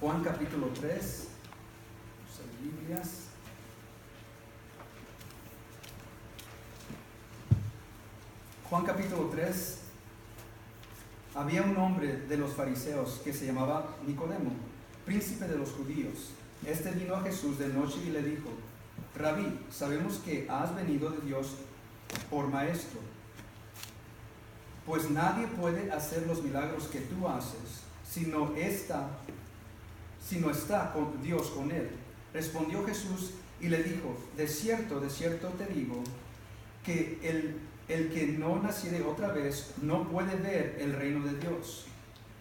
Juan capítulo 3, Biblias. Juan capítulo 3. Había un hombre de los fariseos que se llamaba Nicodemo, príncipe de los judíos. Este vino a Jesús de noche y le dijo: Rabí, sabemos que has venido de Dios por maestro, pues nadie puede hacer los milagros que tú haces si no está con Dios con él. Respondió Jesús y le dijo: de cierto te digo, que el que no naciere otra vez no puede ver el reino de Dios.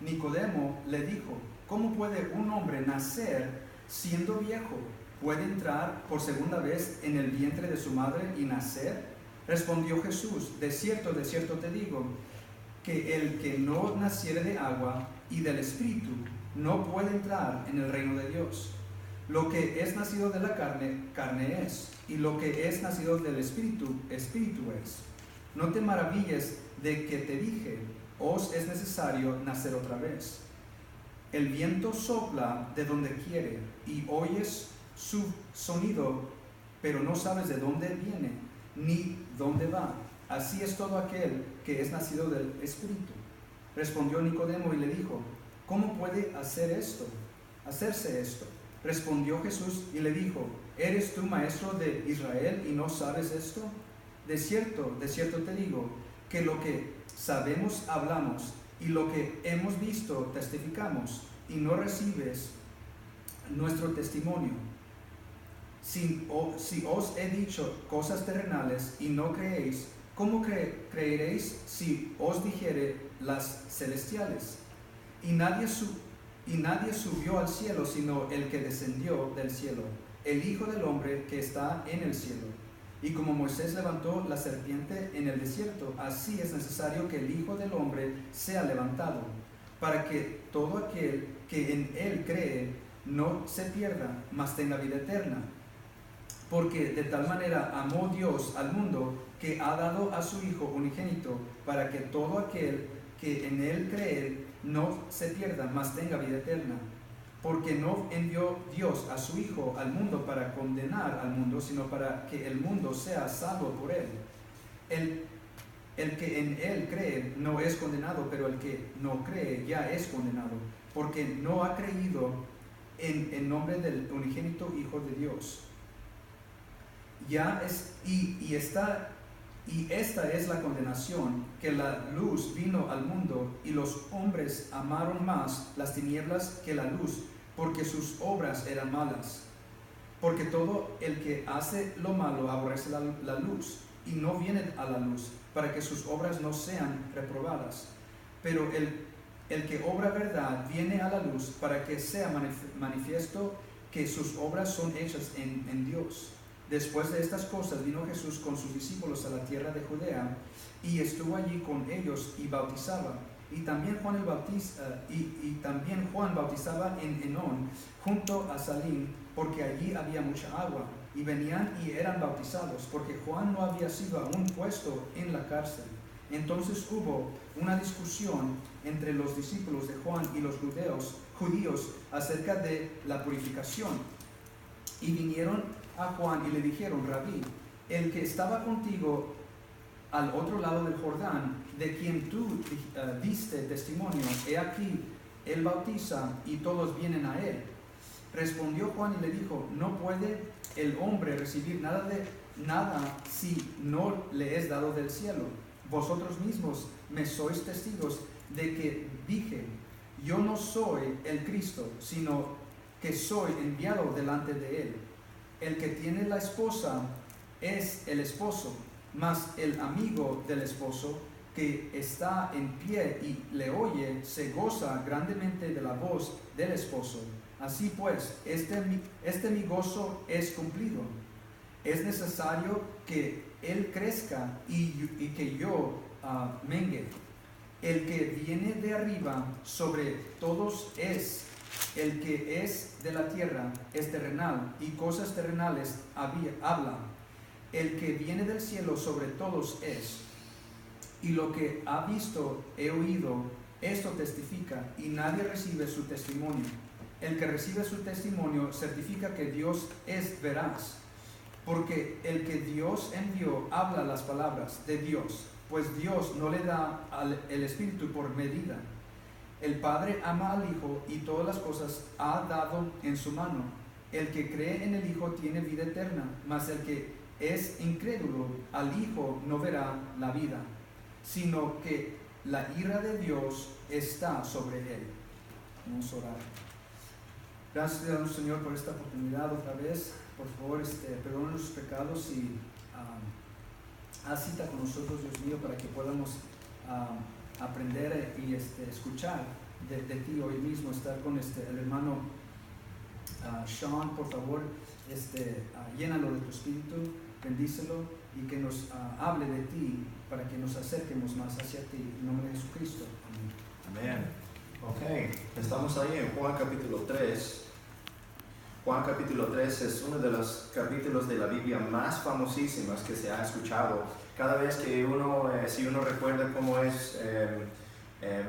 Nicodemo le dijo: ¿cómo puede un hombre nacer siendo viejo? ¿Puede entrar por segunda vez en el vientre de su madre y nacer? Respondió Jesús: de cierto te digo, que el que no naciere de agua y del Espíritu no puede entrar en el reino de Dios. Lo que es nacido de la carne, carne es, y lo que es nacido del Espíritu, Espíritu es. No te maravilles de que te dije: os es necesario nacer otra vez. El viento sopla de donde quiere, y oyes su sonido, pero no sabes de dónde viene, ni dónde va. Así es todo aquel que es nacido del Espíritu. Respondió Nicodemo y le dijo: ¿cómo puede hacerse esto? Respondió Jesús y le dijo: ¿eres tú maestro de Israel y no sabes esto? De cierto te digo, que lo que sabemos hablamos, y lo que hemos visto testificamos, y no recibes nuestro testimonio. Si os he dicho cosas terrenales y no creéis, ¿cómo creeréis si os dijere las celestiales? Y nadie subió al cielo sino el que descendió del cielo, el Hijo del Hombre que está en el cielo. Y como Moisés levantó la serpiente en el desierto, así es necesario que el Hijo del Hombre sea levantado, para que todo aquel que en él cree no se pierda, mas tenga vida eterna. Porque de tal manera amó Dios al mundo, que ha dado a su Hijo unigénito, para que todo aquel que en él cree no se pierda, mas tenga vida eterna. Porque no envió Dios a su Hijo al mundo para condenar al mundo, sino para que el mundo sea salvo por él. El que en él cree no es condenado, pero el que no cree ya es condenado, porque no ha creído en el nombre del unigénito Hijo de Dios. Esta es la condenación, que la luz vino al mundo, y los hombres amaron más las tinieblas que la luz, porque sus obras eran malas. Porque todo el que hace lo malo aborrece la luz, y no viene a la luz, para que sus obras no sean reprobadas. Pero el que obra verdad viene a la luz, para que sea manifiesto que sus obras son hechas en Dios. Después de estas cosas vino Jesús con sus discípulos a la tierra de Judea, y estuvo allí con ellos y bautizaba. Y también Juan bautizaba en Enón, junto a Salim, porque allí había mucha agua. Y venían y eran bautizados, porque Juan no había sido aún puesto en la cárcel. Entonces hubo una discusión entre los discípulos de Juan y los judíos acerca de la purificación. Y vinieron a Juan y le dijeron: Rabí, el que estaba contigo al otro lado del Jordán, de quien tú diste testimonio, he aquí, él bautiza y todos vienen a él. Respondió Juan y le dijo: no puede el hombre recibir nada si no le es dado del cielo. Vosotros mismos me sois testigos de que dije: yo no soy el Cristo, sino que soy enviado delante de él. El que tiene la esposa es el esposo, mas el amigo del esposo que está en pie y le oye se goza grandemente de la voz del esposo. Así pues, este mi gozo es cumplido. Es necesario que él crezca y que yo mengue. El que viene de arriba sobre todos es. El que es de la tierra es terrenal, y cosas terrenales habla. El que viene del cielo sobre todos es. Y lo que ha visto, he oído, esto testifica, y nadie recibe su testimonio. el que recibe su testimonio certifica que Dios es veraz, porque el que Dios envió habla las palabras de Dios, pues Dios no le da el Espíritu por medida. El Padre ama al Hijo y todas las cosas ha dado en su mano. El que cree en el Hijo tiene vida eterna, mas el que es incrédulo al Hijo no verá la vida, sino que la ira de Dios está sobre él. Vamos a orar. Gracias, Señor, por esta oportunidad otra vez. Por favor, perdona nuestros pecados y haz cita con nosotros, Dios mío, para que podamos aprender y escuchar de ti hoy mismo, estar con el hermano Sean. Por favor, llénalo de tu espíritu, bendícelo y que nos hable de ti para que nos acerquemos más hacia ti, en nombre de Jesucristo. Amén. Amén. Ok, estamos ahí en Juan capítulo 3. Juan capítulo 3 es uno de los capítulos de la Biblia más famosísimos que se ha escuchado. Cada vez que si uno recuerda cómo es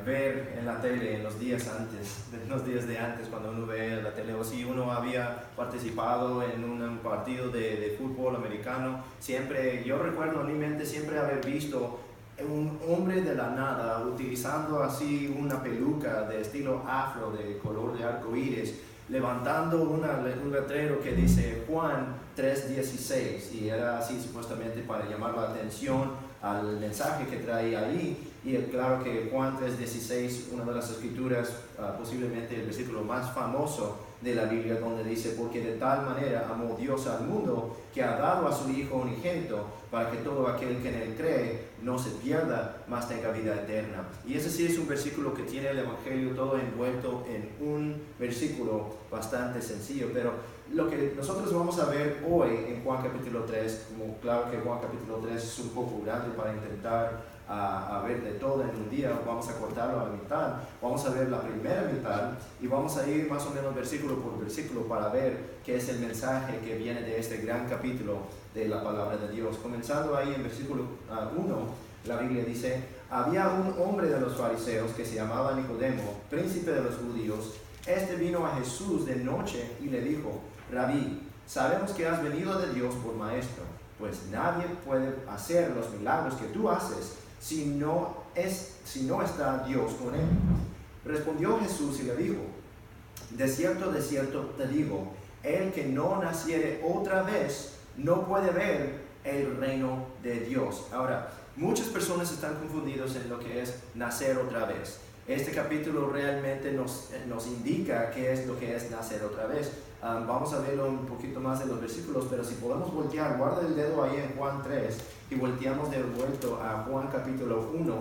ver en la tele en los días de antes, cuando uno ve la tele, o si uno había participado en un partido de fútbol americano, siempre, yo recuerdo en mi mente siempre haber visto un hombre de la nada utilizando así una peluca de estilo afro, de color de arco iris, levantando un letrero que dice Juan 3:16, y era así supuestamente para llamar la atención al mensaje que traía ahí. Y claro que Juan 3:16, una de las escrituras, posiblemente el versículo más famoso de la Biblia, donde dice: porque de tal manera amó Dios al mundo que ha dado a su Hijo unigénito, para que todo aquel que en él cree no se pierda, mas tenga vida eterna. Y ese sí es un versículo que tiene el Evangelio todo envuelto en un versículo bastante sencillo. Pero lo que nosotros vamos a ver hoy en Juan capítulo 3, como claro que Juan capítulo 3 es un poco grande para intentar a ver de todo en un día, vamos a cortarlo a la mitad. Vamos a ver la primera mitad y vamos a ir más o menos versículo por versículo para ver qué es el mensaje que viene de este gran capítulo de la palabra de Dios. Comenzando ahí en versículo 1, la Biblia dice: había un hombre de los fariseos que se llamaba Nicodemo, príncipe de los judíos. Este vino a Jesús de noche y le dijo: Rabí, sabemos que has venido de Dios por maestro, pues nadie puede hacer los milagros que tú haces si no está Dios con él. Respondió Jesús y le dijo: de cierto te digo, el que no naciere otra vez no puede ver el reino de Dios. Ahora, muchas personas están confundidos en lo que es nacer otra vez. Este capítulo realmente nos indica qué es lo que es nacer otra vez. Vamos a verlo un poquito más en los versículos, pero si podemos voltear, guarda el dedo ahí en Juan 3 y volteamos de vuelta a Juan capítulo 1,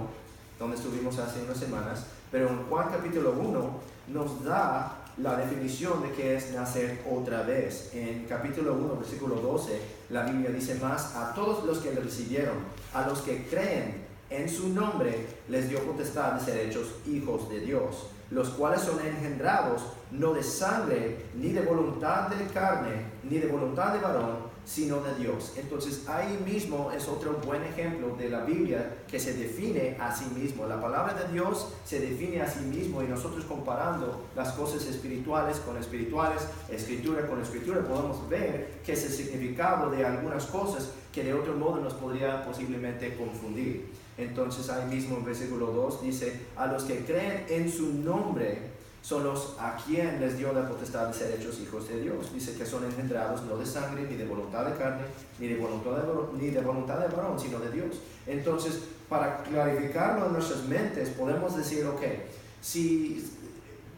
donde estuvimos hace unas semanas. Pero en Juan capítulo 1 nos da la definición de qué es nacer otra vez. En capítulo 1, versículo 12, la Biblia dice: más a todos los que le recibieron, a los que creen en su nombre, les dio potestad de ser hechos hijos de Dios, los cuales son engendrados no de sangre, ni de voluntad de carne, ni de voluntad de varón, sino de Dios. Entonces ahí mismo es otro buen ejemplo de la Biblia que se define a sí mismo. La palabra de Dios se define a sí mismo, y nosotros comparando las cosas espirituales con espirituales, escritura con escritura, podemos ver que es el significado de algunas cosas que de otro modo nos podría posiblemente confundir. Entonces ahí mismo en versículo 2 dice: a los que creen en su nombre son los a quien les dio la potestad de ser hechos hijos de Dios. Dice que son engendrados no de sangre, ni de voluntad de carne, ni de voluntad de varón, sino de Dios. Entonces, para clarificarlo en nuestras mentes, podemos decir, ok,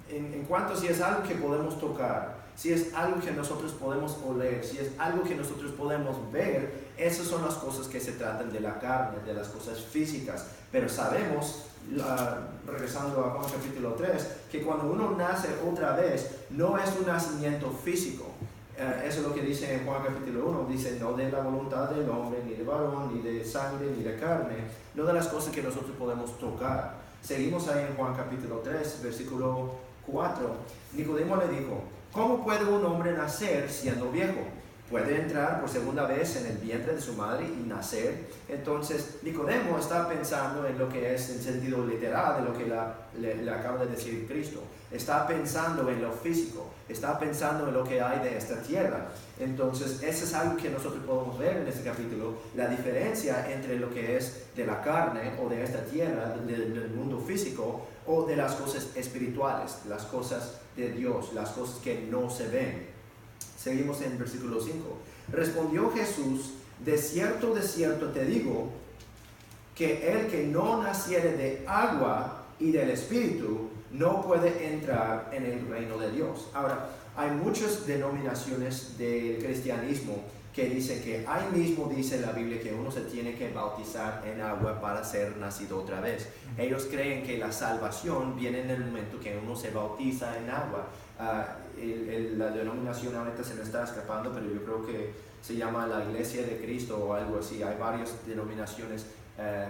en cuanto si es algo que podemos tocar, si es algo que nosotros podemos oler, si es algo que nosotros podemos ver, esas son las cosas que se tratan de la carne, de las cosas físicas. Pero sabemos, regresando a Juan capítulo 3, que cuando uno nace otra vez, no es un nacimiento físico. Eso es lo que dice en Juan capítulo 1, dice: no de la voluntad del hombre, ni de varón, ni de sangre, ni de carne, no de las cosas que nosotros podemos tocar. Seguimos ahí en Juan capítulo 3, versículo 4. Nicodemo le dijo: ¿cómo puede un hombre nacer siendo viejo? puede entrar por segunda vez en el vientre de su madre y nacer. Entonces Nicodemo está pensando en lo que es en sentido literal de lo que le acaba de decir Cristo. Está pensando en lo físico, está pensando en lo que hay de esta tierra. Entonces eso es algo que nosotros podemos ver en este capítulo, la diferencia entre lo que es de la carne o de esta tierra, del mundo físico, o de las cosas espirituales, las cosas de Dios, las cosas que no se ven. Seguimos en versículo 5. Respondió Jesús: de cierto te digo, que el que no naciere de agua y del Espíritu no puede entrar en el reino de Dios. Ahora, hay muchas denominaciones del cristianismo que dicen que ahí mismo dice la Biblia que uno se tiene que bautizar en agua para ser nacido otra vez. Ellos creen que la salvación viene en el momento que uno se bautiza en agua. La denominación ahorita se me está escapando, pero yo creo que se llama la Iglesia de Cristo o algo así. Hay varias denominaciones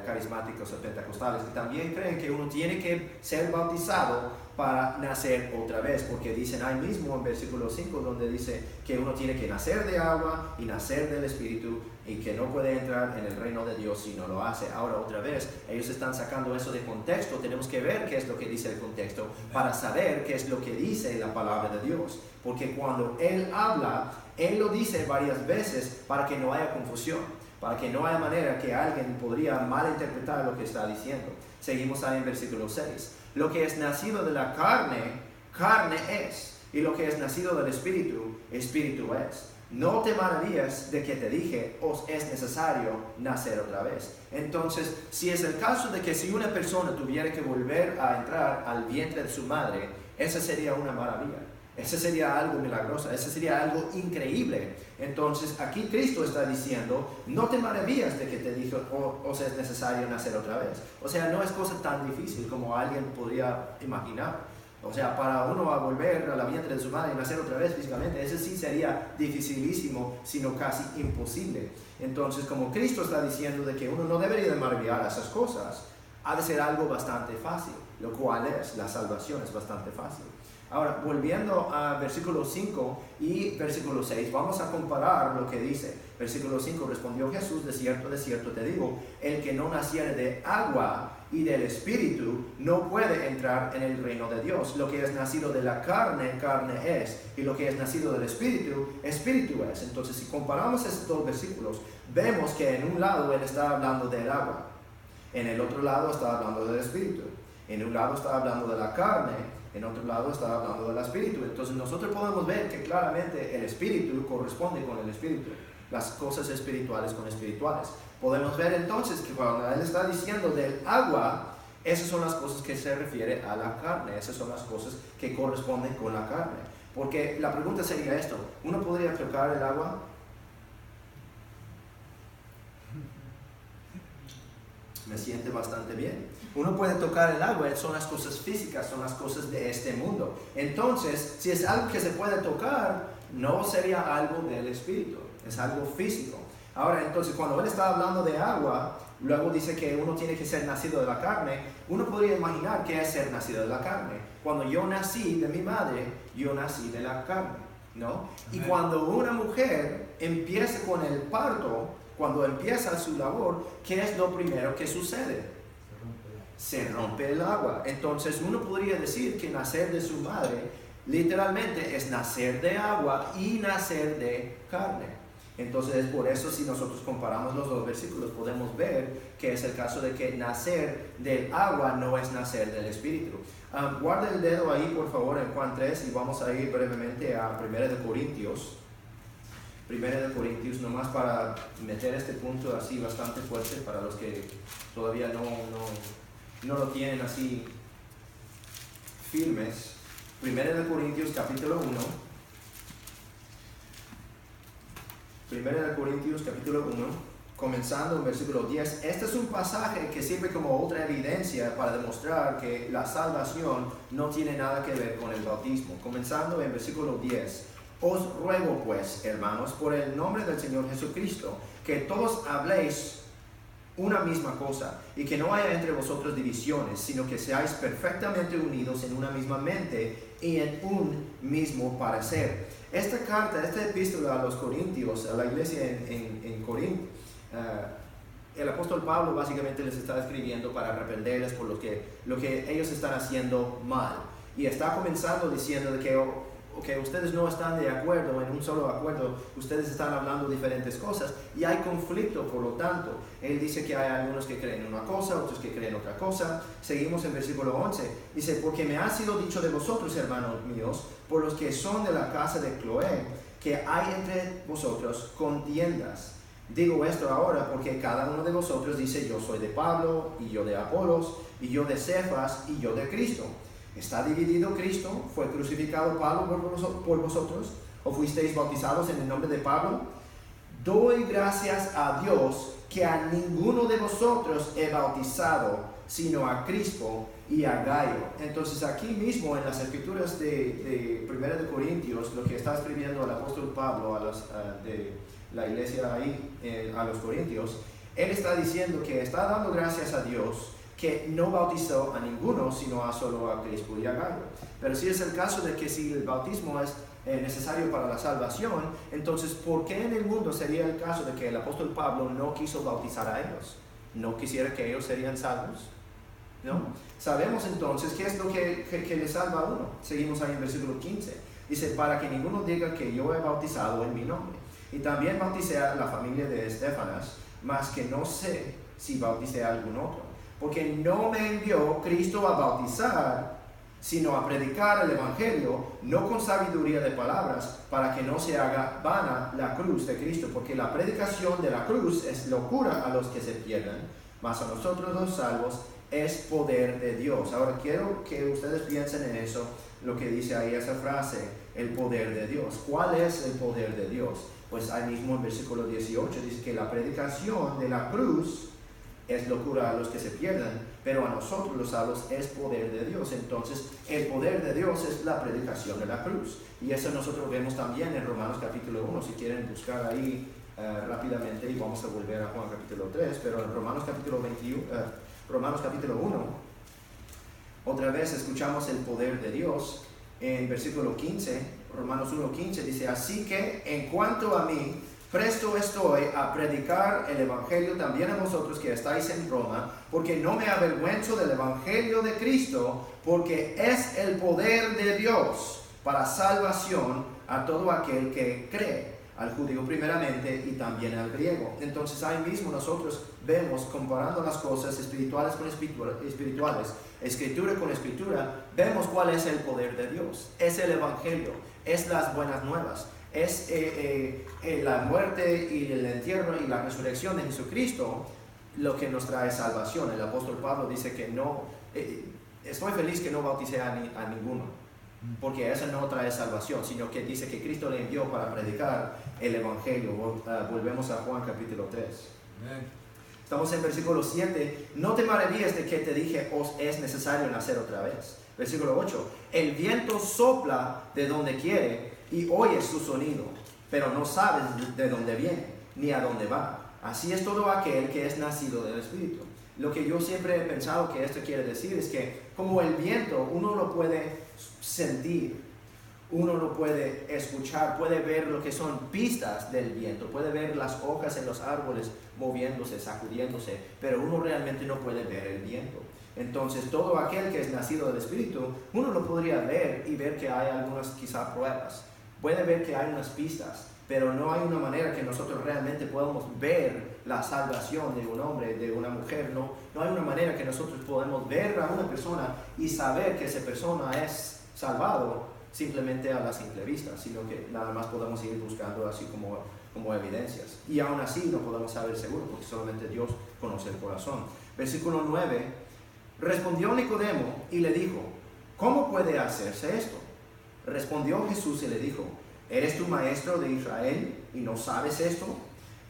carismáticas o pentecostales que también creen que uno tiene que ser bautizado para nacer otra vez, porque dicen ahí mismo en versículo 5 donde dice que uno tiene que nacer de agua y nacer del Espíritu y que no puede entrar en el reino de Dios si no lo hace. Ahora otra vez, ellos están sacando eso de contexto. Tenemos que ver qué es lo que dice el contexto para saber qué es lo que dice la palabra de Dios, porque cuando Él habla, Él lo dice varias veces para que no haya confusión, para que no haya manera que alguien podría malinterpretar lo que está diciendo. Seguimos ahí en versículo 6. Lo que es nacido de la carne, carne es, y lo que es nacido del Espíritu, Espíritu es. No te maravillas de que te dije, os es necesario nacer otra vez. Entonces, si es el caso de que si una persona tuviera que volver a entrar al vientre de su madre, esa sería una maravilla. Ese sería algo milagroso, ese sería algo increíble. Entonces aquí Cristo está diciendo, no te maravillas de que te dijo, os es necesario nacer otra vez. O sea, no es cosa tan difícil como alguien podría imaginar. O sea, para uno a volver a la vientre de su madre y nacer otra vez físicamente, eso sí sería dificilísimo, sino casi imposible. Entonces, como Cristo está diciendo de que uno no debería de maravillar a esas cosas, ha de ser algo bastante fácil, lo cual es, la salvación es bastante fácil. Ahora, volviendo a versículo 5 y versículo 6, vamos a comparar lo que dice. Versículo 5, respondió Jesús: de cierto te digo, el que no naciere de agua y del Espíritu no puede entrar en el reino de Dios. Lo que es nacido de la carne, carne es, y lo que es nacido del Espíritu, Espíritu es. Entonces, si comparamos estos dos versículos, vemos que en un lado Él está hablando del agua, en el otro lado está hablando del Espíritu, en un lado está hablando de la carne, en otro lado está hablando del Espíritu. Entonces nosotros podemos ver que claramente el Espíritu corresponde con el Espíritu, las cosas espirituales con espirituales. Podemos ver entonces que cuando Él está diciendo del agua, esas son las cosas que se refiere a la carne, esas son las cosas que corresponden con la carne. Porque la pregunta sería esto: ¿uno podría tocar el agua? Me siente bastante bien. Uno puede tocar el agua, son las cosas físicas, son las cosas de este mundo. Entonces, si es algo que se puede tocar, no sería algo del Espíritu, es algo físico. Ahora, entonces, cuando Él está hablando de agua, luego dice que uno tiene que ser nacido de la carne. Uno podría imaginar qué es ser nacido de la carne. Cuando yo nací de mi madre, yo nací de la carne, ¿no? Y cuando una mujer empieza con el parto, cuando empieza su labor, ¿qué es lo primero que sucede? Se rompe el agua. Entonces uno podría decir que nacer de su madre literalmente es nacer de agua y nacer de carne. Entonces por eso, si nosotros comparamos los dos versículos, podemos ver que es el caso de que nacer del agua no es nacer del Espíritu. Guarda el dedo ahí por favor en Juan 3 y vamos a ir brevemente a 1 Corintios. 1 Corintios, nomás para meter este punto así bastante fuerte para los que todavía no lo tienen así firmes. 1 Corintios capítulo 1. 1 Corintios capítulo 1, comenzando en versículo 10. Este es un pasaje que sirve como otra evidencia para demostrar que la salvación no tiene nada que ver con el bautismo. Comenzando en versículo 10. Os ruego pues, hermanos, por el nombre del Señor Jesucristo, que todos habléis una misma cosa, y que no haya entre vosotros divisiones, sino que seáis perfectamente unidos en una misma mente y en un mismo parecer. Esta carta, esta epístola a los Corintios, a la iglesia en Corinto, el apóstol Pablo básicamente les está escribiendo para reprenderles por lo que ellos están haciendo mal. Y está comenzando diciendo de que ustedes no están de acuerdo, en un solo acuerdo, ustedes están hablando diferentes cosas y hay conflicto. Por lo tanto, él dice que hay algunos que creen una cosa, otros que creen otra cosa. Seguimos en versículo 11, dice: porque me ha sido dicho de vosotros, hermanos míos, por los que son de la casa de Cloé, que hay entre vosotros contiendas. Digo esto ahora porque cada uno de vosotros dice: yo soy de Pablo, y yo de Apolos, y yo de Cefas, y yo de Cristo. ¿Está dividido Cristo? ¿Fue crucificado Pablo por vosotros? ¿O fuisteis bautizados en el nombre de Pablo? Doy gracias a Dios que a ninguno de vosotros he bautizado, sino a Crispo y a Gayo. Entonces aquí mismo en las escrituras de 1 de Corintios, lo que está escribiendo el apóstol Pablo de la iglesia ahí, a los Corintios, él está diciendo que está dando gracias a Dios que no bautizó a ninguno, sino solo a Crispo y a Gayo. Pero si es el caso de que si el bautismo es necesario para la salvación, entonces ¿por qué en el mundo sería el caso de que el apóstol Pablo no quiso bautizar a ellos? ¿No quisiera que ellos serían salvos? ¿No? Sabemos entonces qué es lo que le salva a uno. Seguimos ahí en versículo 15. Dice: para que ninguno diga que yo he bautizado en mi nombre. Y también bauticé a la familia de Estéfanas, mas que no sé si bauticé a algún otro. Porque no me envió Cristo a bautizar, sino a predicar el Evangelio, no con sabiduría de palabras, para que no se haga vana la cruz de Cristo. Porque la predicación de la cruz es locura a los que se pierden, mas a nosotros los salvos es poder de Dios. Ahora quiero que ustedes piensen en eso, lo que dice ahí esa frase, el poder de Dios. ¿Cuál es el poder de Dios? Pues ahí mismo en versículo 18 dice que la predicación de la cruz es locura a los que se pierden, pero a nosotros los salvos es poder de Dios. Entonces el poder de Dios es la predicación de la cruz, y eso nosotros vemos también en Romanos capítulo 1. Si quieren buscar ahí rápidamente, y vamos a volver a Juan capítulo 3, pero en Romanos capítulo 1 otra vez escuchamos el poder de Dios. En versículo 15, Romanos 1:15 dice: así que en cuanto a mí, presto estoy a predicar el Evangelio también a vosotros que estáis en Roma, porque no me avergüenzo del Evangelio de Cristo, porque es el poder de Dios para salvación a todo aquel que cree, al judío primeramente y también al griego. Entonces ahí mismo nosotros vemos, comparando las cosas espirituales con espirituales, escritura con escritura, vemos cuál es el poder de Dios. Es el Evangelio, es las buenas nuevas, es la muerte y el entierro y la resurrección de Jesucristo lo que nos trae salvación. El apóstol Pablo dice que no, estoy feliz que no bauticé a ninguno, porque eso no trae salvación, sino que dice que Cristo le envió para predicar el Evangelio. Volvemos a Juan capítulo 3. Amen. Estamos en versículo 7. No te maravilles de que te dije, os es necesario nacer otra vez. Versículo 8. El viento sopla de donde quiere y oyes su sonido, pero no sabes de dónde viene ni a dónde va. Así es todo aquel que es nacido del Espíritu. Lo que yo siempre he pensado que esto quiere decir es que como el viento uno lo puede sentir, uno lo puede escuchar, puede ver lo que son pistas del viento, puede ver las hojas en los árboles moviéndose, sacudiéndose, pero uno realmente no puede ver el viento. Entonces todo aquel que es nacido del Espíritu, uno lo podría ver y ver que hay algunas quizá pruebas, puede ver que hay unas pistas, pero no hay una manera que nosotros realmente podamos ver la salvación de un hombre, de una mujer. No hay una manera que nosotros podamos ver a una persona y saber que esa persona es salvado simplemente a la simple vista, sino que nada más podemos ir buscando así como evidencias. Y aún así no podemos saber seguro, porque solamente Dios conoce el corazón. Versículo 9. Respondió Nicodemo y le dijo: ¿cómo puede hacerse esto? Respondió Jesús y le dijo: ¿eres tú maestro de Israel y no sabes esto?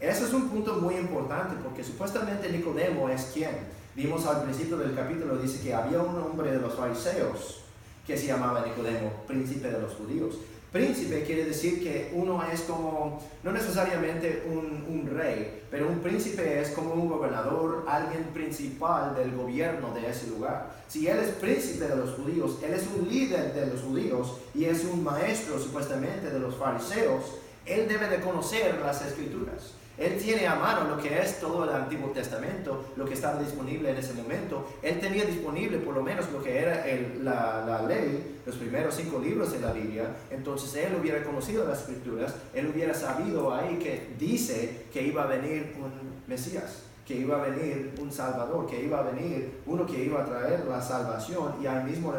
Ese es un punto muy importante, porque supuestamente Nicodemo es quien. Vimos al principio del capítulo, dice que había un hombre de los fariseos que se llamaba Nicodemo, príncipe de los judíos. Príncipe quiere decir que uno es como, no necesariamente un rey, pero un príncipe es como un gobernador, alguien principal del gobierno de ese lugar. Si él es príncipe de los judíos, él es un líder de los judíos y es un maestro supuestamente de los fariseos, él debe de conocer las escrituras. Él tiene a mano lo que es todo el Antiguo Testamento, lo que estaba disponible en ese momento. Él tenía disponible por lo menos lo que era la ley, los primeros 5 libros de la Biblia. Entonces él hubiera conocido las Escrituras, él hubiera sabido ahí que dice que iba a venir un Mesías, que iba a venir un Salvador, que iba a venir uno que iba a traer la salvación. Y ahí mismo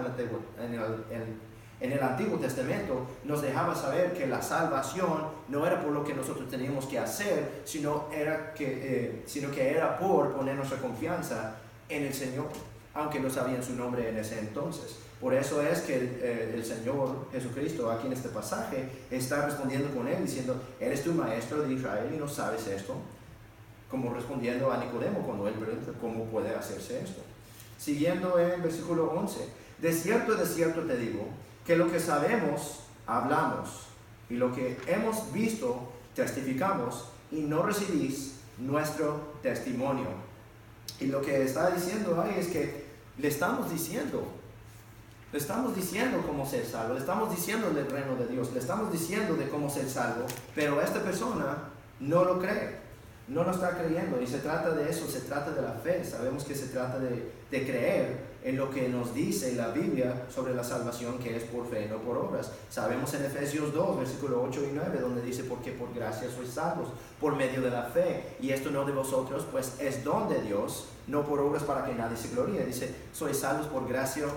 en el Antiguo Testamento nos dejaba saber que la salvación no era por lo que nosotros teníamos que hacer, sino que era por poner nuestra confianza en el Señor, aunque no sabían su nombre en ese entonces. Por eso es que el Señor Jesucristo aquí en este pasaje está respondiendo con él, diciendo: ¿eres tú maestro de Israel y no sabes esto? Como respondiendo a Nicodemo cuando él pregunta cómo puede hacerse esto. Siguiendo en versículo 11: de cierto te digo, que lo que sabemos, hablamos, y lo que hemos visto, testificamos, y no recibís nuestro testimonio. Y lo que está diciendo ahí es que le estamos diciendo cómo ser salvo, le estamos diciendo del reino de Dios, le estamos diciendo de cómo ser salvo, pero esta persona no lo cree, no lo está creyendo. Y se trata de eso, se trata de la fe. Sabemos que se trata de creer en lo que nos dice la Biblia sobre la salvación, que es por fe, no por obras. Sabemos en Efesios 2, versículo 8 y 9, donde dice: porque por gracia sois salvos, por medio de la fe, y esto no de vosotros, pues es don de Dios, no por obras para que nadie se gloríe. Dice: sois salvos por gracia,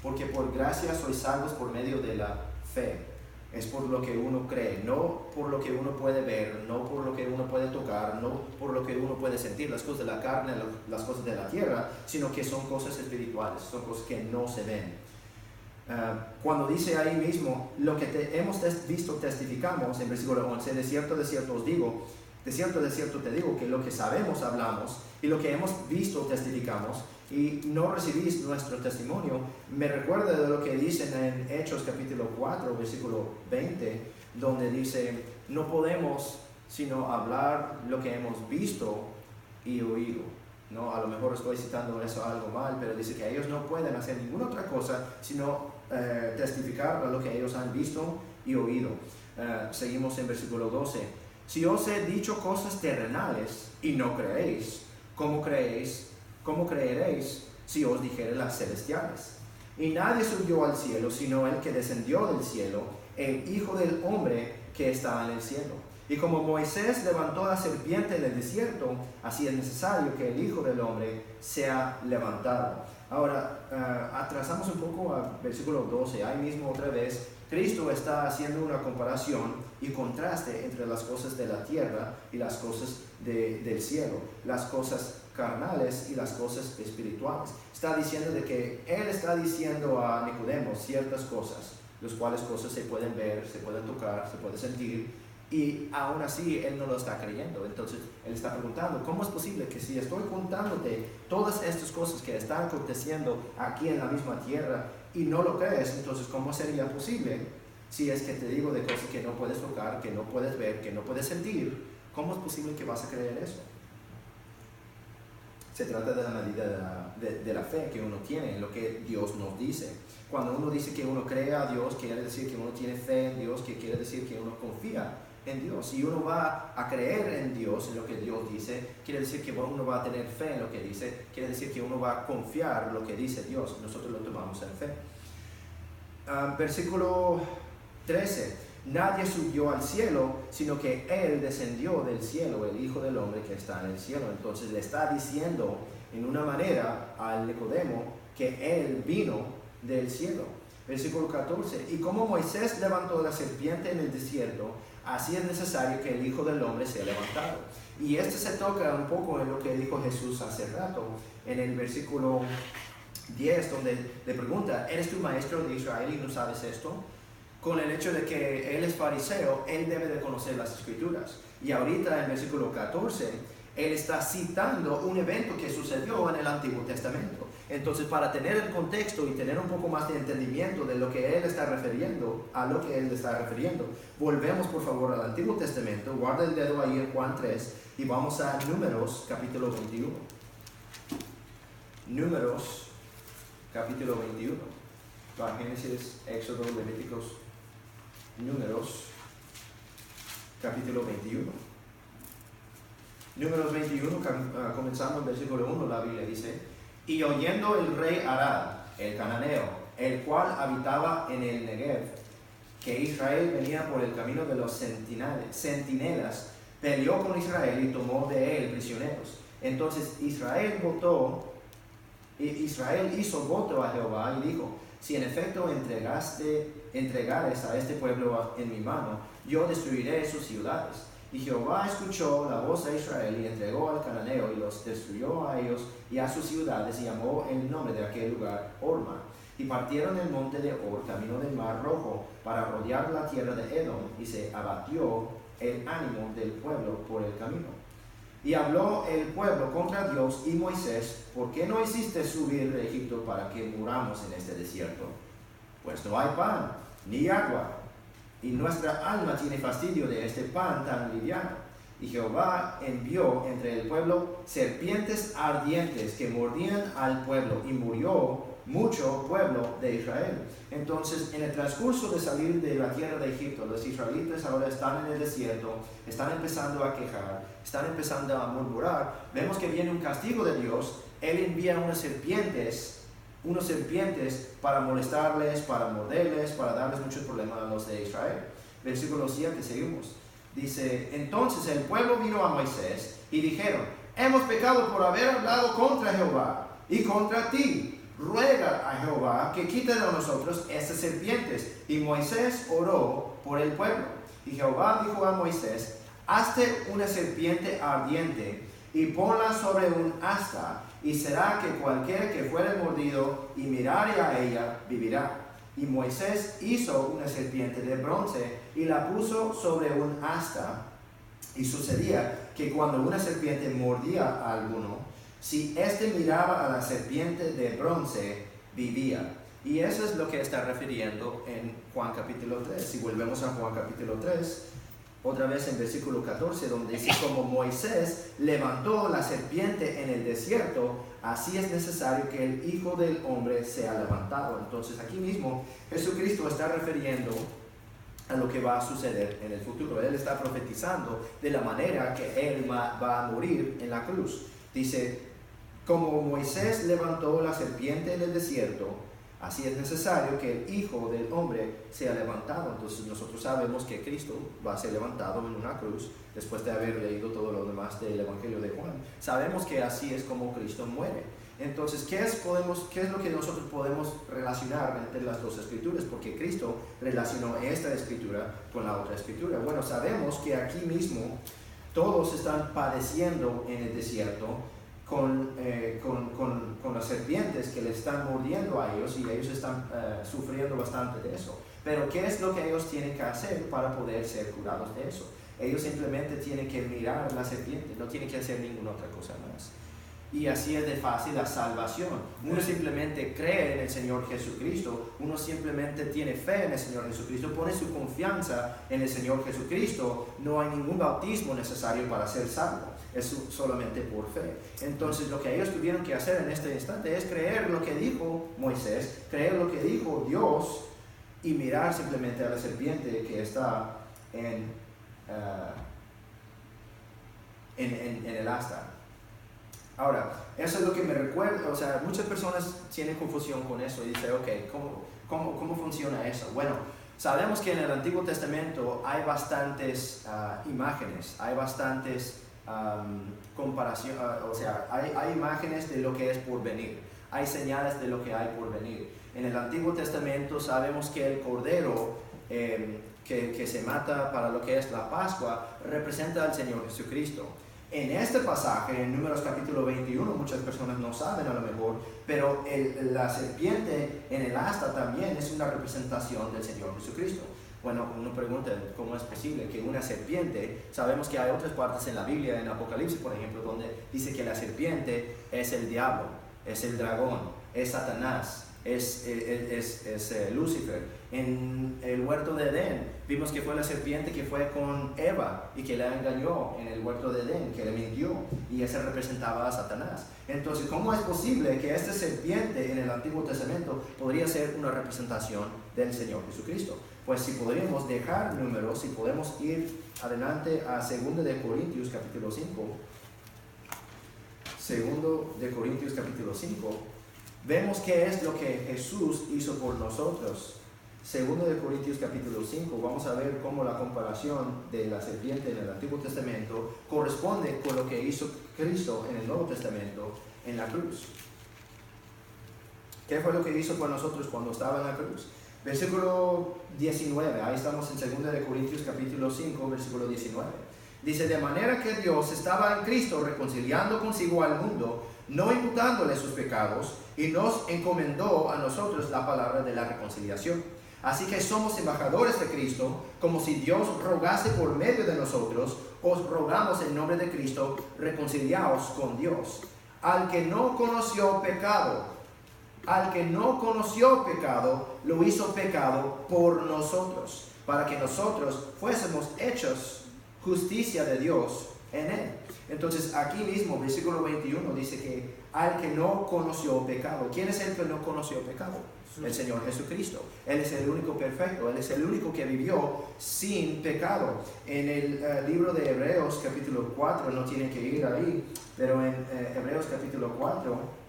porque por gracia sois salvos por medio de la fe. Es por lo que uno cree, no por lo que uno puede ver, no por lo que uno puede tocar, no por lo que uno puede sentir, las cosas de la carne, las cosas de la tierra, sino que son cosas espirituales, son cosas que no se ven. Cuando dice ahí mismo, lo que hemos visto testificamos, en versículo 11, de cierto os digo, de cierto te digo, que lo que sabemos hablamos, y lo que hemos visto testificamos, y no recibís nuestro testimonio. Me recuerda de lo que dicen en Hechos capítulo 4, versículo 20, donde dice: no podemos sino hablar lo que hemos visto y oído. ¿No? A lo mejor estoy citando eso algo mal, pero dice que ellos no pueden hacer ninguna otra cosa sino testificar lo que ellos han visto y oído. Seguimos en versículo 12: si os he dicho cosas terrenales y no creéis, ¿cómo creeréis si os dijere las celestiales? Y nadie subió al cielo sino el que descendió del cielo, el Hijo del Hombre que está en el cielo. Y como Moisés levantó la serpiente en el desierto, así es necesario que el Hijo del Hombre sea levantado. Ahora, atrasamos un poco al versículo 12. Ahí mismo otra vez Cristo está haciendo una comparación y contraste entre las cosas de la tierra y las cosas del cielo, las cosas carnales y las cosas espirituales. Está diciendo de que Él está diciendo a Nicodemo ciertas cosas, las cuales cosas se pueden ver, se pueden tocar, se puede sentir, y aún así Él no lo está creyendo. Entonces Él está preguntando: ¿cómo es posible que si estoy contándote todas estas cosas que están aconteciendo aquí en la misma tierra y no lo crees? Entonces, ¿cómo sería posible si es que te digo de cosas que no puedes tocar, que no puedes ver, que no puedes sentir? ¿Cómo es posible que vas a creer eso? Se trata de la medida de la fe que uno tiene en lo que Dios nos dice. Cuando uno dice que uno cree a Dios, quiere decir que uno tiene fe en Dios, que quiere decir que uno confía en Dios. Si uno va a creer en Dios, en lo que Dios dice, quiere decir que uno va a tener fe en lo que dice, quiere decir que uno va a confiar en lo que dice Dios. Nosotros lo tomamos en fe. Versículo 13: nadie subió al cielo, sino que Él descendió del cielo, el Hijo del Hombre que está en el cielo. Entonces le está diciendo en una manera al Nicodemo que Él vino del cielo. Versículo 14: y como Moisés levantó la serpiente en el desierto, así es necesario que el Hijo del Hombre sea levantado. Y se toca un poco en lo que dijo Jesús hace rato, en el versículo 10, donde le pregunta: ¿eres tú maestro de Israel y no sabes esto? Con el hecho de que él es fariseo, él debe de conocer las Escrituras. Y ahorita en el versículo 14, él está citando un evento que sucedió en el Antiguo Testamento. Entonces, para tener el contexto y tener un poco más de entendimiento de lo que él está refiriendo, volvemos por favor al Antiguo Testamento, guarda el dedo ahí en Juan 3 y vamos a Números capítulo 21. Números capítulo 21. Va, Génesis, Éxodo, Levíticos, Números capítulo 21. Números 21, comenzando en versículo 1, la Biblia dice: y oyendo el rey Arad, el cananeo, el cual habitaba en el Negev, que Israel venía por el camino de los centinelas, peleó con Israel y tomó de él prisioneros. Entonces Israel hizo voto a Jehová y dijo: si en efecto entregares a este pueblo en mi mano, yo destruiré sus ciudades. Y Jehová escuchó la voz de Israel y entregó al cananeo y los destruyó a ellos y a sus ciudades, y llamó el nombre de aquel lugar Horma. Y partieron el monte de Hor, camino del mar Rojo, para rodear la tierra de Edom, y se abatió el ánimo del pueblo por el camino. Y habló el pueblo contra Dios y Moisés: ¿por qué no hiciste subir de Egipto para que muramos en este desierto? Pues no hay pan ni agua, y nuestra alma tiene fastidio de este pan tan liviano. Y Jehová envió entre el pueblo serpientes ardientes que mordían al pueblo, y murió mucho pueblo de Israel. Entonces, en el transcurso de salir de la tierra de Egipto, los israelitas ahora están en el desierto, están empezando a quejar, están empezando a murmurar. Vemos que viene un castigo de Dios. Él envía unos serpientes para molestarles, para morderles, para darles muchos problemas a los de Israel. Versículo 7, seguimos. Dice: entonces el pueblo vino a Moisés y dijeron: hemos pecado por haber hablado contra Jehová y contra ti. Ruega a Jehová que quite de nosotros estas serpientes. Y Moisés oró por el pueblo. Y Jehová dijo a Moisés: hazte una serpiente ardiente y ponla sobre un asta, y será que cualquiera que fuere mordido y mirare a ella vivirá. Y Moisés hizo una serpiente de bronce y la puso sobre un asta. Y sucedía que cuando una serpiente mordía a alguno, si éste miraba a la serpiente de bronce, vivía. Y eso es lo que está refiriendo en Juan capítulo 3. Si volvemos a Juan capítulo 3, otra vez en versículo 14, donde dice: como Moisés levantó la serpiente en el desierto, así es necesario que el Hijo del Hombre sea levantado. Entonces aquí mismo Jesucristo está refiriendo a lo que va a suceder en el futuro. Él está profetizando de la manera que Él va a morir en la cruz. Dice: como Moisés levantó la serpiente en el desierto, así es necesario que el Hijo del Hombre sea levantado. Entonces nosotros sabemos que Cristo va a ser levantado en una cruz después de haber leído todo lo demás del Evangelio de Juan. Sabemos que así es como Cristo muere. Entonces, ¿qué es lo que nosotros podemos relacionar entre las dos escrituras? Porque Cristo relacionó esta escritura con la otra escritura. Bueno, sabemos que aquí mismo todos están padeciendo en el desierto con las serpientes que le están mordiendo a ellos, y ellos están sufriendo bastante de eso. Pero ¿qué es lo que ellos tienen que hacer para poder ser curados de eso? Ellos simplemente tienen que mirar la serpiente, no tienen que hacer ninguna otra cosa más. Y así es de fácil la salvación. Uno simplemente cree en el Señor Jesucristo, uno simplemente tiene fe en el Señor Jesucristo, pone su confianza en el Señor Jesucristo. No hay ningún bautismo necesario para ser salvo, es solamente por fe. Entonces lo que ellos tuvieron que hacer en este instante es creer lo que dijo Moisés, creer lo que dijo Dios, y mirar simplemente a la serpiente que está en el asta. Ahora, eso es lo que me recuerda. O sea, muchas personas tienen confusión con eso y dicen: ok, ¿cómo funciona eso? Bueno, sabemos que en el Antiguo Testamento hay bastantes imágenes, hay bastantes comparaciones, o sea, hay imágenes de lo que es por venir, hay señales de lo que hay por venir. En el Antiguo Testamento sabemos que el cordero que se mata para lo que es la Pascua representa al Señor Jesucristo. En este pasaje, en Números capítulo 21, muchas personas no saben a lo mejor, pero la serpiente en el asta también es una representación del Señor Jesucristo. Bueno, uno pregunta: ¿cómo es posible que una serpiente? Sabemos que hay otras partes en la Biblia, en Apocalipsis por ejemplo, donde dice que la serpiente es el diablo. es el dragón, es Satanás, es Lucifer. En el huerto de Edén vimos que fue la serpiente que fue con Eva y que la engañó en el huerto de Edén, que le mintió, y ese representaba a Satanás. Entonces, ¿cómo es posible que esta serpiente en el Antiguo Testamento podría ser una representación del Señor Jesucristo? Pues si podríamos dejar números, si podemos ir adelante a 2 de Corintios capítulo 5, 2 de Corintios capítulo 5, vemos qué es lo que Jesús hizo por nosotros. 2 de Corintios capítulo 5, vamos a ver cómo la comparación de la serpiente en el Antiguo Testamento corresponde con lo que hizo Cristo en el Nuevo Testamento en la cruz. ¿Qué fue lo que hizo por nosotros cuando estaba en la cruz? Versículo 19, ahí estamos en 2 de Corintios capítulo 5, versículo 19. Dice, de manera que Dios estaba en Cristo reconciliando consigo al mundo, no imputándole sus pecados, y nos encomendó a nosotros la palabra de la reconciliación. Así que somos embajadores de Cristo, como si Dios rogase por medio de nosotros, os rogamos en nombre de Cristo, reconciliaos con Dios. Al que no conoció pecado, lo hizo pecado por nosotros, para que nosotros fuésemos hechos justicia de Dios en él. Entonces aquí mismo, versículo 21, dice que al que no conoció pecado. ¿Quién es el que no conoció pecado? El Señor Jesucristo. Él es el único perfecto, Él es el único que vivió sin pecado. En el libro de Hebreos capítulo 4, no tiene que ir ahí, pero en Hebreos capítulo 4,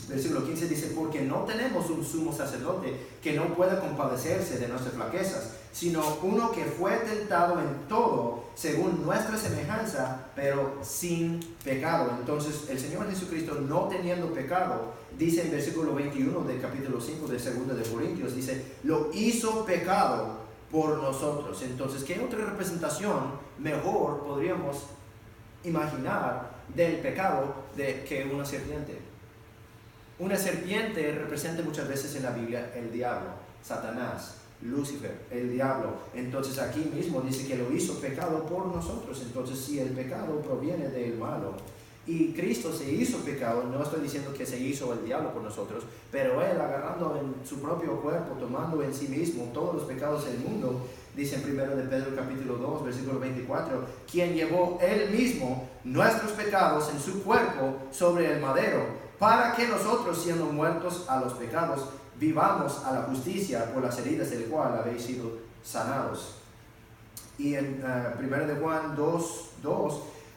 versículo 15 dice, porque no tenemos un sumo sacerdote que no pueda compadecerse de nuestras flaquezas, sino uno que fue tentado en todo según nuestra semejanza, pero sin pecado. Entonces el Señor Jesucristo, no teniendo pecado, dice en versículo 21 del capítulo 5 de 2 de Corintios, dice, lo hizo pecado por nosotros. Entonces, ¿qué otra representación mejor podríamos imaginar del pecado que una serpiente? Una serpiente representa muchas veces en la Biblia el diablo, Satanás, Lucifer, el diablo. Entonces aquí mismo dice que lo hizo pecado por nosotros. Entonces si el pecado proviene del malo y Cristo se hizo pecado, no estoy diciendo que se hizo el diablo por nosotros, pero Él agarrando en su propio cuerpo, tomando en sí mismo todos los pecados del mundo, dice en 1 de Pedro capítulo 2, versículo 24, quien llevó Él mismo nuestros pecados en su cuerpo sobre el madero, para que nosotros, siendo muertos a los pecados, vivamos a la justicia, por las heridas del cual habéis sido sanados. Y en 1 de Juan 2,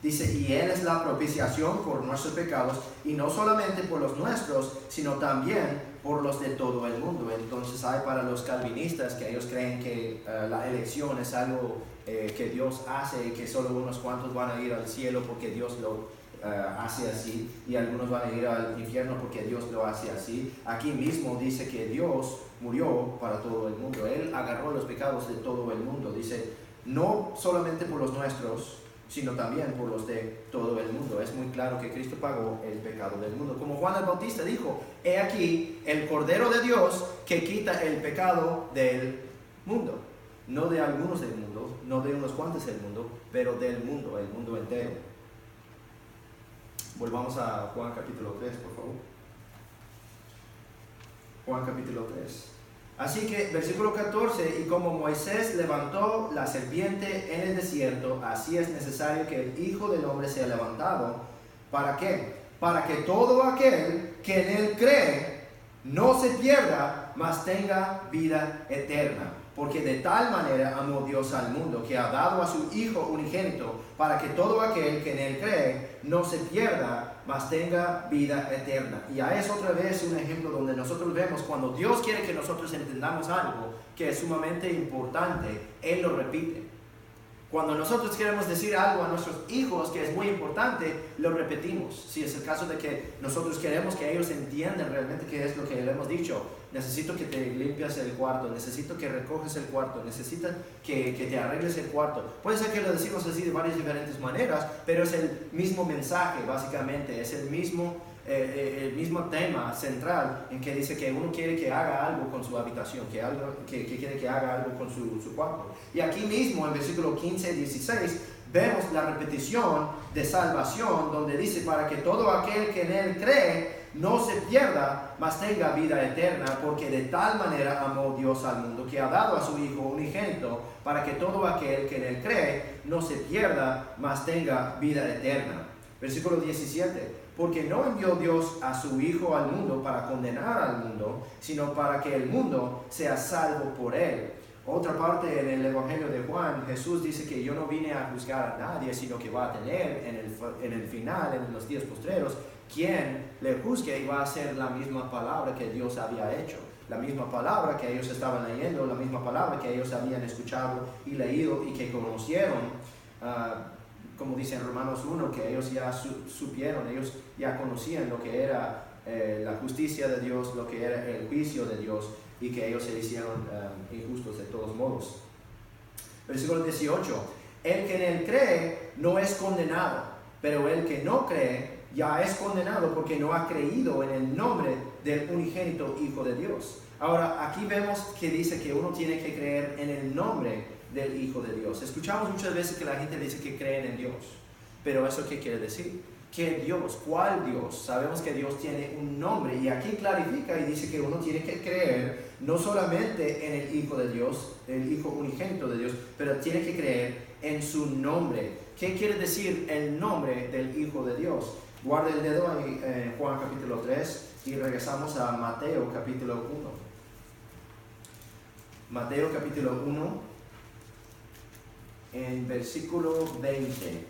dice, y Él es la propiciación por nuestros pecados, y no solamente por los nuestros, sino también por los de todo el mundo. Entonces hay para los calvinistas que ellos creen que la elección es algo que Dios hace, y que solo unos cuantos van a ir al cielo porque Dios lo hace así, y algunos van a ir al infierno porque Dios lo hace así. Aquí mismo dice que Dios murió para todo el mundo. Él agarró los pecados de todo el mundo. Dice, no solamente por los nuestros, sino también por los de todo el mundo. Es muy claro que Cristo pagó el pecado del mundo. Como Juan el Bautista dijo, he aquí el Cordero de Dios que quita el pecado del mundo. No de algunos del mundo, no de unos cuantos del mundo, pero del mundo, el mundo entero. Volvamos a Juan capítulo 3, por favor. Juan capítulo 3. Así que, versículo 14, y como Moisés levantó la serpiente en el desierto, así es necesario que el Hijo del Hombre sea levantado. ¿Para qué? Para que todo aquel que en él cree no se pierda, mas tenga vida eterna. Porque de tal manera amó Dios al mundo, que ha dado a su Hijo unigénito, para que todo aquel que en él cree no se pierda, mas tenga vida eterna. Y ya es otra vez un ejemplo donde nosotros vemos cuando Dios quiere que nosotros entendamos algo que es sumamente importante, Él lo repite. Cuando nosotros queremos decir algo a nuestros hijos que es muy importante, lo repetimos. Si es el caso de que nosotros queremos que ellos entiendan realmente qué es lo que le hemos dicho, necesito que te limpias el cuarto, necesito que recoges el cuarto, necesito que te arregles el cuarto. Puede ser que lo decimos así de varias diferentes maneras, pero es el mismo mensaje básicamente, es el mismo tema central en que dice que uno quiere que haga algo con su habitación, que quiere que haga algo con su cuarto. Y aquí mismo en versículo 15 y 16 vemos la repetición de salvación, donde dice, para que todo aquel que en él cree no se pierda, mas tenga vida eterna, porque de tal manera amó Dios al mundo, que ha dado a su Hijo unigénito, para que todo aquel que en él cree no se pierda, mas tenga vida eterna. Versículo 17, porque no envió Dios a su Hijo al mundo para condenar al mundo, sino para que el mundo sea salvo por él. Otra parte en el Evangelio de Juan, Jesús dice que yo no vine a juzgar a nadie, sino que va a tener en el final, en los días postreros, quien le juzgue y va a hacer la misma palabra que Dios había hecho. La misma palabra que ellos estaban leyendo, la misma palabra que ellos habían escuchado y leído y que conocieron. Como dice en Romanos 1, que ellos ya supieron, ellos ya conocían lo que era la justicia de Dios, lo que era el juicio de Dios, y que ellos se hicieron injustos de todos modos. Versículo 18, el que en él cree no es condenado, pero el que no cree ya es condenado porque no ha creído en el nombre del unigénito Hijo de Dios. Ahora, aquí vemos que dice que uno tiene que creer en el nombre del Hijo de Dios. Escuchamos muchas veces que la gente dice que creen en Dios, pero ¿eso qué quiere decir? ¿Qué Dios? ¿Cuál Dios? Sabemos que Dios tiene un nombre y aquí clarifica y dice que uno tiene que creer no solamente en el Hijo de Dios, el Hijo unigénito de Dios, pero tiene que creer en su nombre. ¿Qué quiere decir el nombre del Hijo de Dios? Guarda el dedo en Juan capítulo 3 y regresamos a Mateo capítulo 1. Mateo capítulo 1, en versículo 20.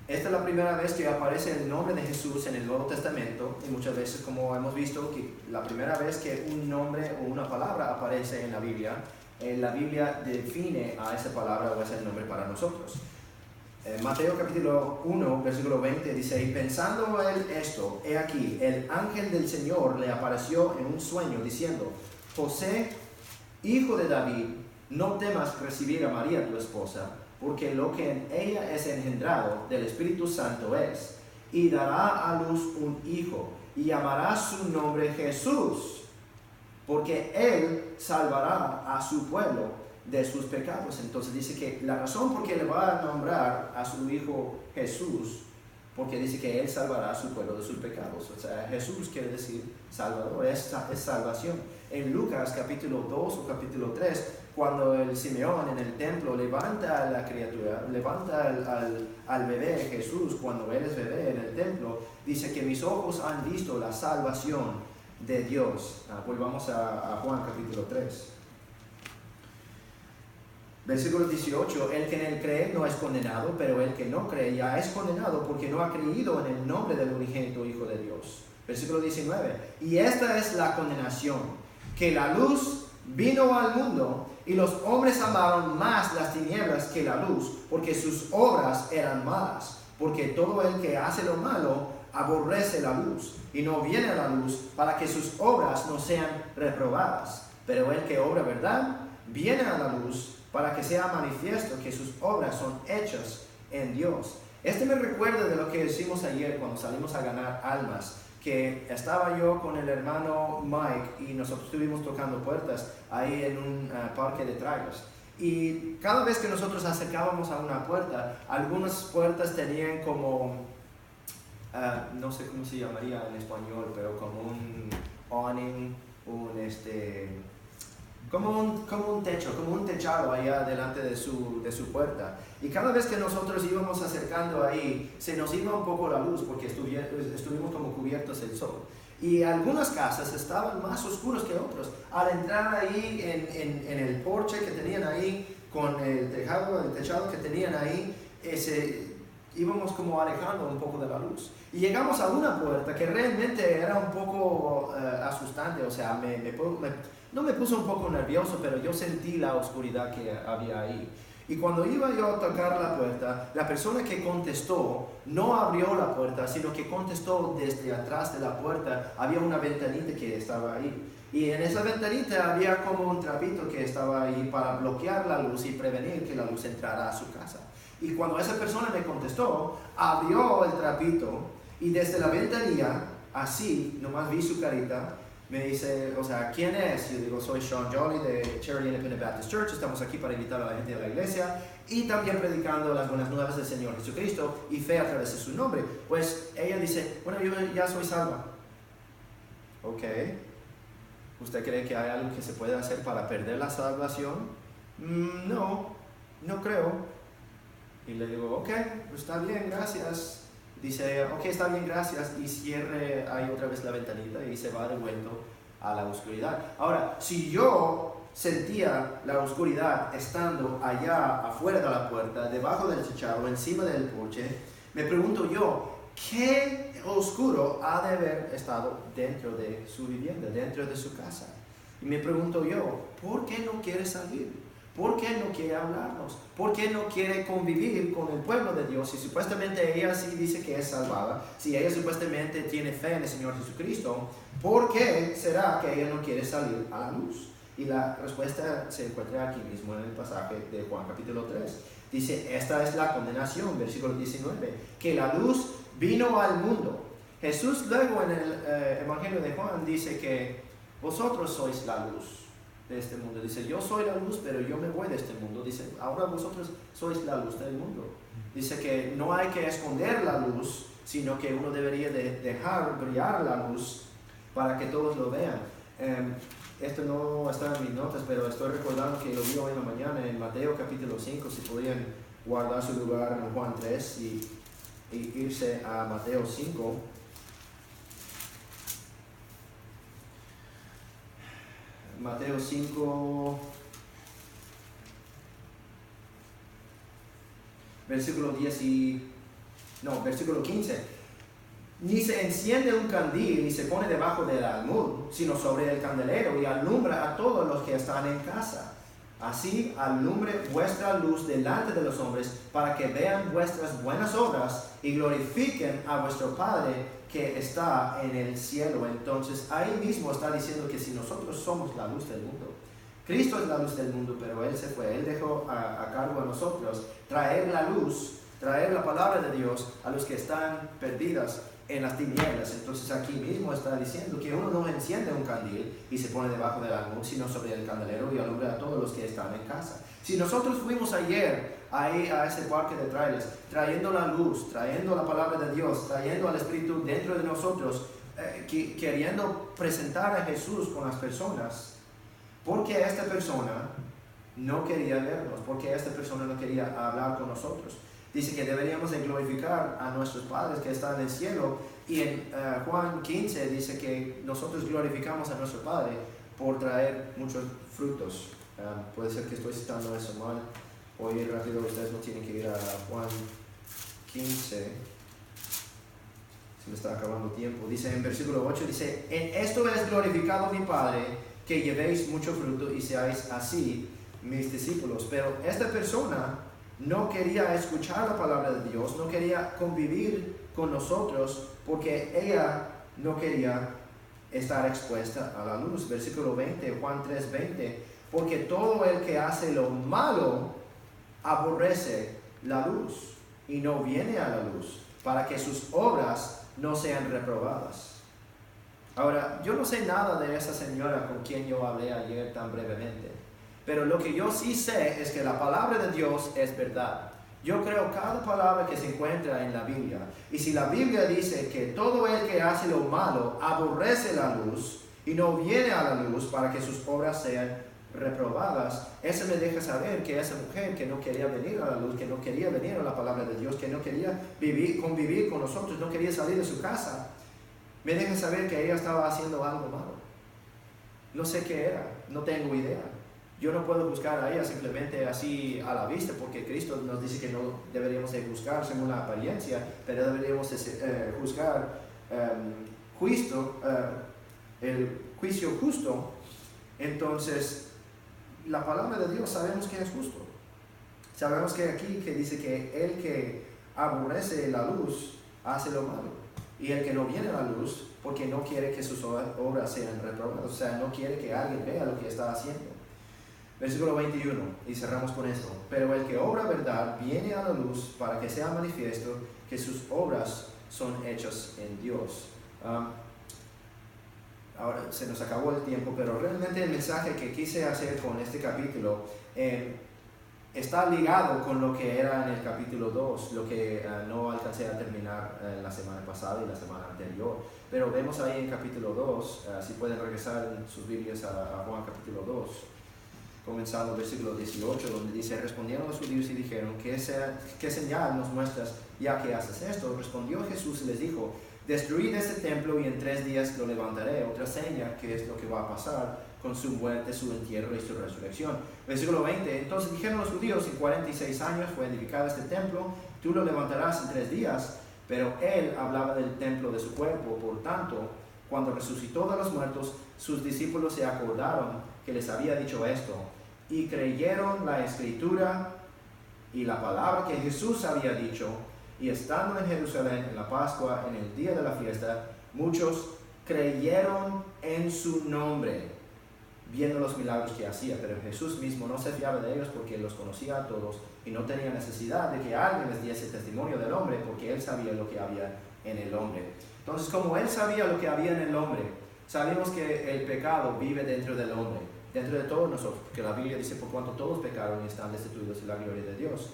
Esta es la primera vez que aparece el nombre de Jesús en el Nuevo Testamento, y muchas veces, como hemos visto, que la primera vez que un nombre o una palabra aparece en la Biblia define a esa palabra o ese nombre para nosotros. Mateo capítulo 1, versículo 20 dice, y pensando él esto, he aquí, el ángel del Señor le apareció en un sueño, diciendo, José, hijo de David, no temas recibir a María tu esposa, porque lo que en ella es engendrado del Espíritu Santo es, y dará a luz un hijo, y llamará su nombre Jesús, porque él salvará a su pueblo de sus pecados. Entonces dice que la razón por qué le va a nombrar a su hijo Jesús, porque dice que él salvará a su pueblo de sus pecados. O sea, Jesús quiere decir Salvador, es salvación. En Lucas capítulo 2 o capítulo 3, cuando el Simeón en el templo levanta a la criatura, levanta al bebé Jesús, cuando él es bebé en el templo, dice que mis ojos han visto la salvación de Dios. Volvamos a Juan capítulo 3. Versículo 18, el que en él cree no es condenado, pero el que no cree ya es condenado porque no ha creído en el nombre del unigénito Hijo de Dios. Versículo 19, y esta es la condenación, que la luz vino al mundo y los hombres amaron más las tinieblas que la luz, porque sus obras eran malas, porque todo el que hace lo malo aborrece la luz y no viene a la luz para que sus obras no sean reprobadas, pero el que obra verdad viene a la luz para que sea manifiesto que sus obras son hechas en Dios. Me recuerda de lo que decimos ayer cuando salimos a ganar almas, que estaba yo con el hermano Mike y nosotros estuvimos tocando puertas ahí en un parque de trailers. Y cada vez que nosotros acercábamos a una puerta, algunas puertas tenían como, no sé cómo se llamaría en español, pero como un awning, como un techo, como un techado allá delante de su puerta. Y cada vez que nosotros íbamos acercando ahí, se nos iba un poco la luz porque estuvimos como cubiertos del sol. Y algunas casas estaban más oscuras que otras. Al entrar ahí en el porche que tenían ahí, con el techado que tenían ahí, íbamos como alejando un poco de la luz. Y llegamos a una puerta que realmente era un poco asustante, o sea, no me puso un poco nervioso, pero yo sentí la oscuridad que había ahí. Y cuando iba yo a tocar la puerta, la persona que contestó no abrió la puerta, sino que contestó desde atrás de la puerta. Había una ventanita que estaba ahí. Y en esa ventanita había como un trapito que estaba ahí para bloquear la luz y prevenir que la luz entrara a su casa. Y cuando esa persona me contestó, abrió el trapito y desde la ventanilla, así, nomás vi su carita, me dice, o sea, ¿quién es? Yo digo, soy Sean Jolly de Charity Independent Baptist Church, estamos aquí para invitar a la gente a la iglesia y también predicando las buenas nuevas del Señor Jesucristo y fe a través de su nombre. Pues ella dice, bueno, yo ya soy salva, Ok. ¿Usted cree que hay algo que se puede hacer para perder la salvación? No, no creo. Y le digo, ok, pues está bien, gracias. Dice ella, ok, está bien, gracias. Y cierre ahí otra vez la ventanita y se va de vuelta a la oscuridad. Ahora, si yo sentía la oscuridad estando allá afuera de la puerta, debajo del techado, encima del porche, me pregunto yo, ¿qué oscuro ha de haber estado dentro de su vivienda, dentro de su casa? Y me pregunto yo, ¿por qué no quiere salir? ¿Por qué no quiere hablarnos? ¿Por qué no quiere convivir con el pueblo de Dios? Si supuestamente ella sí dice que es salvada, si ella supuestamente tiene fe en el Señor Jesucristo, ¿por qué será que ella no quiere salir a la luz? Y la respuesta se encuentra aquí mismo en el pasaje de Juan capítulo 3. Dice, esta es la condenación, versículo 19, que la luz vino al mundo. Jesús luego en el Evangelio de Juan dice que vosotros sois la luz de este mundo. Dice, yo soy la luz, pero yo me voy de este mundo. Dice, ahora vosotros sois la luz del mundo. Dice que no hay que esconder la luz, sino que uno debería de dejar brillar la luz para que todos lo vean. Esto no está en mis notas, pero estoy recordando que lo vi hoy en la mañana en Mateo capítulo 5, si podían guardar su lugar en Juan 3 y irse a Mateo 5. Mateo 5, versículo 15. Ni se enciende un candil y se pone debajo del almud, sino sobre el candelero y alumbra a todos los que están en casa. Así alumbre vuestra luz delante de los hombres, para que vean vuestras buenas obras y glorifiquen a vuestro Padre que está en el cielo. Entonces ahí mismo está diciendo que si nosotros somos la luz del mundo, Cristo es la luz del mundo, pero Él se fue, Él dejó a cargo a nosotros traer la luz, traer la palabra de Dios a los que están perdidas en las tinieblas. Entonces aquí mismo está diciendo que uno no enciende un candil y se pone debajo del almud, sino sobre el candelero y alumbra a todos los que están en casa. Si nosotros fuimos ayer ahí a ese parque de trailers, trayendo la luz, trayendo la palabra de Dios, trayendo al Espíritu dentro de nosotros, queriendo presentar a Jesús con las personas, porque esta persona no quería vernos, porque esta persona no quería hablar con nosotros. Dice que deberíamos de glorificar a nuestros padres que están en el cielo, y en Juan 15 dice que nosotros glorificamos a nuestro Padre por traer muchos frutos. Puede ser que estoy citando eso mal. Hoy rápido, ustedes no tienen que ir a Juan 15. Se me está acabando tiempo. Dice en versículo 8, dice, en esto es glorificado mi Padre, que llevéis mucho fruto y seáis así mis discípulos. Pero esta persona no quería escuchar la palabra de Dios, no quería convivir con nosotros, porque ella no quería estar expuesta a la luz. Versículo 20, Juan 3:20, porque todo el que hace lo malo aborrece la luz y no viene a la luz, para que sus obras no sean reprobadas. Ahora, yo no sé nada de esa señora con quien yo hablé ayer tan brevemente, pero lo que yo sí sé es que la palabra de Dios es verdad. Yo creo cada palabra que se encuentra en la Biblia. Y si la Biblia dice que todo el que hace lo malo aborrece la luz y no viene a la luz para que sus obras sean reprobadas, eso me deja saber que esa mujer que no quería venir a la luz, que no quería venir a la palabra de Dios, que no quería convivir con nosotros, no quería salir de su casa, me deja saber que ella estaba haciendo algo malo. No sé qué era, no tengo idea. Yo no puedo juzgar a ella simplemente así a la vista, porque Cristo nos dice que no deberíamos de juzgar según la apariencia, pero deberíamos de juzgar el juicio justo. Entonces, la palabra de Dios sabemos que es justo. Sabemos que aquí que dice que el que aborrece la luz hace lo malo, y el que no viene a la luz porque no quiere que sus obras sean reprobadas, o sea, no quiere que alguien vea lo que está haciendo. Versículo 21, y cerramos con esto. Pero el que obra verdad viene a la luz para que sea manifiesto que sus obras son hechas en Dios. Ahora se nos acabó el tiempo, pero realmente el mensaje que quise hacer con este capítulo, en está ligado con lo que era en el capítulo 2, lo que no alcancé a terminar la semana pasada y la semana anterior. Pero vemos ahí en capítulo 2, si pueden regresar en sus Biblias a Juan capítulo 2, comenzando el versículo 18, donde dice: respondieron los judíos y dijeron: ¿Qué señal nos muestras ya que haces esto? Respondió Jesús y les dijo: destruid este templo y en 3 días lo levantaré. Otra seña, que es lo que va a pasar con su muerte, su entierro y su resurrección. Versículo 20: entonces dijeron los judíos: en 46 años fue edificado este templo, tú lo levantarás en 3 días. Pero él hablaba del templo de su cuerpo. Por tanto, cuando resucitó de los muertos, sus discípulos se acordaron que les había dicho esto, y creyeron la escritura y la palabra que Jesús había dicho. Y estando en Jerusalén en la Pascua, en el día de la fiesta, muchos creyeron en su nombre, viendo los milagros que hacía. Pero Jesús mismo no se fiaba de ellos, porque los conocía a todos y no tenía necesidad de que alguien les diese testimonio del hombre, porque él sabía lo que había en el hombre. Entonces, como él sabía lo que había en el hombre, sabemos que el pecado vive dentro del hombre, dentro de todos nosotros, porque la Biblia dice: por cuanto todos pecaron y están destituidos de la gloria de Dios.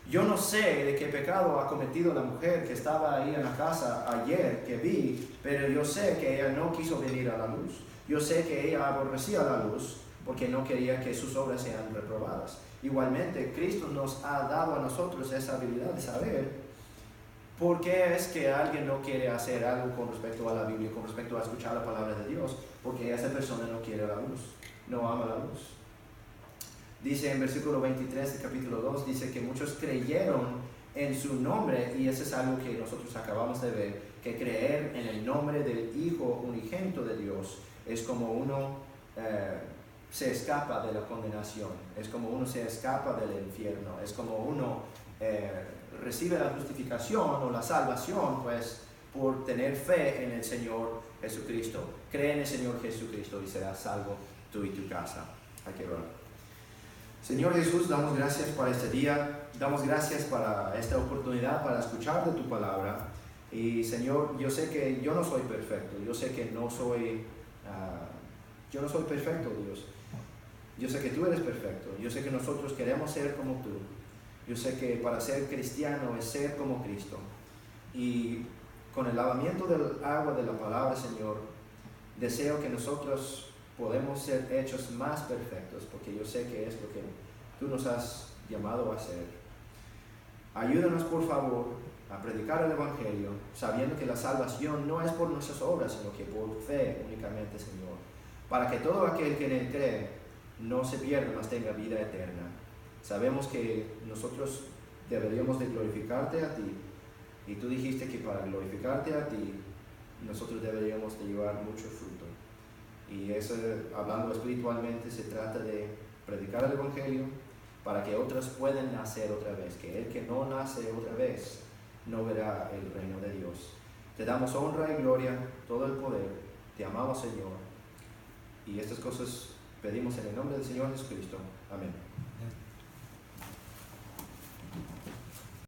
Yo no sé de qué pecado ha cometido la mujer que estaba ahí en la casa ayer, que vi, pero yo sé que ella no quiso venir a la luz. Yo sé que ella aborrecía la luz porque no quería que sus obras sean reprobadas. Igualmente, Cristo nos ha dado a nosotros esa habilidad de saber por qué es que alguien no quiere hacer algo con respecto a la Biblia, con respecto a escuchar la palabra de Dios, porque esa persona no quiere la luz, no ama la luz. Dice en versículo 23 del capítulo 2, dice que muchos creyeron en su nombre, y eso es algo que nosotros acabamos de ver, que creer en el nombre del Hijo unigénito de Dios es como uno se escapa de la condenación, es como uno se escapa del infierno, es como uno recibe la justificación o la salvación, pues, por tener fe en el Señor Jesucristo. Cree en el Señor Jesucristo y serás salvo tú y tu casa. Hay que orar. Señor Jesús, damos gracias por este día, damos gracias para esta oportunidad para escuchar de tu palabra. Y Señor, yo sé que yo no soy perfecto, yo sé que yo no soy perfecto, Dios. Yo sé que tú eres perfecto, yo sé que nosotros queremos ser como tú. Yo sé que para ser cristiano es ser como Cristo. Y con el lavamiento del agua de la palabra, Señor, deseo que nosotros podemos ser hechos más perfectos, porque yo sé que es lo que tú nos has llamado a hacer. Ayúdanos, por favor, a predicar el Evangelio, sabiendo que la salvación no es por nuestras obras, sino que por fe únicamente, Señor, para que todo aquel que en él cree no se pierda, mas tenga vida eterna. Sabemos que nosotros deberíamos de glorificarte a ti, y tú dijiste que para glorificarte a ti, nosotros deberíamos de llevar mucho fruto. Y eso, hablando espiritualmente, se trata de predicar el Evangelio para que otros puedan nacer otra vez, que el que no nace otra vez no verá el reino de Dios. Te damos honra y gloria, todo el poder, te amamos, Señor, y estas cosas pedimos en el nombre del Señor Jesucristo. Amén.